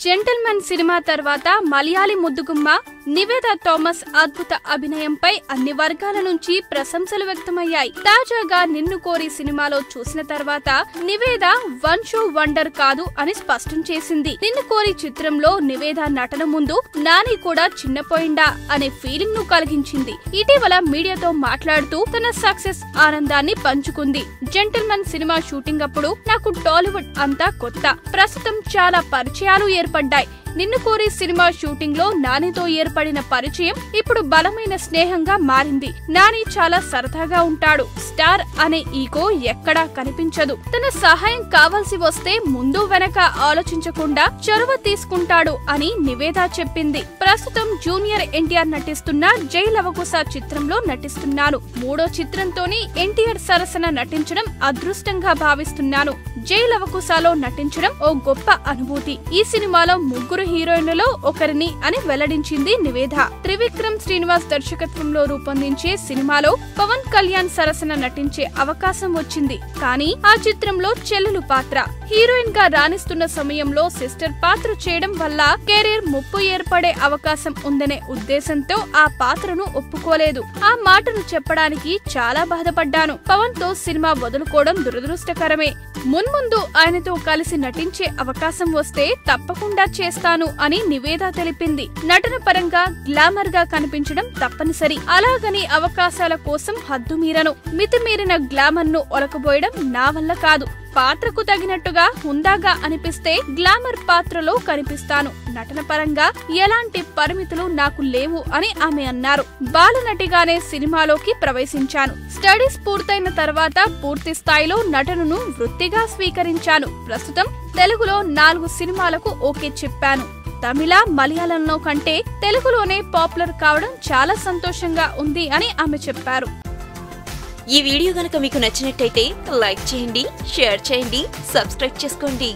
Gentlemen cinema తర్వాత Malayali ముద్దుగుమ్మ Nivetha Thomas అద్భుత అభినయంపై అన్ని వర్గాల నుంచి ప్రశంసలు వ్యక్తమయ్యాయి. తాజాగా నిన్ను కోరి సినిమాలో చూసిన తర్వాత నివేదా వన్ షో వండర్ కాదు అని స్పష్టం చేసింది. నిన్ను కోరి చిత్రంలో నివేదా నటన ముందు నాని కూడా చిన్నపోయిందా అనే ఫీలింగ్ ను కలిగించింది. ఇటీవల మీడియాతో మాట్లాడుతూ తన సక్సెస్ ఆనందాన్ని పంచుకుంది. జెంటిల్మెన్ సినిమా షూటింగ్ అప్పుడు నాకు టాలీవుడ్ అంతా కొత్త. ప్రస్తుతం చాలా పరిచయాలు ఏర్పడ్డాయి. నిన్ను కోరి సినిమా షూటింగ్ లో నానితో ఏర్పడిన పరిచయం ఇప్పుడు బలమైన స్నేహంగా మారింది. నాని చాలా సరదాగా ఉంటాడు. స్టార్ అనే ఈగో ఎక్కడా కనిపించదు. తన సహాయం కావాల్సి వస్తే ముందు వెనక ఆలోచించకుండా చొరవ తీసుకుంటాడు అని నివేదా చెప్పింది. ప్రస్తుతం జూనియర్ ఎన్టీఆర్ నటిస్తున్న జై లవకుశ చిత్రంలో నటిస్తున్నాను. 3వ చిత్రంతోని ఎన్టీఆర్ సరసన నటించడం అదృష్టంగా భావిస్తున్నాను. జై లవకుశలో నటించడం ఓ గొప్ప అనుభూతి. ఈ సినిమాలో ముగ్గురు హీరోయిన్లలో ఒకరిని అని వెల్లడించింది నివేదా. త్రివిక్రమ్ శ్రీనివాస్ దర్శకత్వంలో రూపొందించే సినిమాలో పవన్ కళ్యాణ్ సరసన నటించే అవకాశం వచ్చింది. కానీ ఆ చిత్రంలో చెల్లెలు పాత్ర. హీరోయిన్ గా రాణిస్తున్న సమయంలో సిస్టర్ పాత్ర చేయడం వల్ల కెరీర్ ముప్పు ఏర్పడే అవకాశం ఉందనే ఉద్దేశంతో ఆ పాత్రను ఒప్పుకోలేదు. ఆ మాటను చెప్పడానికి చాలా బాధపడ్డాను. పవన్ తో సినిమా వదులుకోవడం దురదృష్టకరమే. మున్ముందు ఆయనతో కలిసి నటించే అవకాశం వస్తే తప్పకుండా చేస్తాను అని నివేదా తెలిపింది. నటన పరంగా గ్లామర్ గా కనిపించడం తప్పనిసరి. అలాగని అవకాశాల కోసం హద్దుమీరను. మితిమీరిన గ్లామర్ ను ఒలకబోయడం నా వల్ల కాదు. పాత్రకు తగినట్టుగా హుందాగా అనిపిస్తే గ్లామర్ పాత్రలో కనిపిస్తాను. నటన పరంగా ఎలాంటి పరిమితులు నాకు లేవు అని ఆమె అన్నారు. బాలనటిగానే సినిమాలోకి ప్రవేశించాను. స్టడీస్ పూర్తయిన తర్వాత పూర్తి స్థాయిలో నటనను వృత్తిగా స్వీకరించాను. ప్రస్తుతం తెలుగులో 4 సినిమాలకు ఓకే చెప్పాను. తమిళ, మలయాళంలో కంటే తెలుగులోనే పాపులర్ కావడం చాలా సంతోషంగా ఉంది అని ఆమె చెప్పారు. ఈ వీడియో గనుక మీకు నచ్చినట్టయితే లైక్ చేయండి, షేర్ చేయండి, సబ్స్క్రైబ్ చేసుకోండి.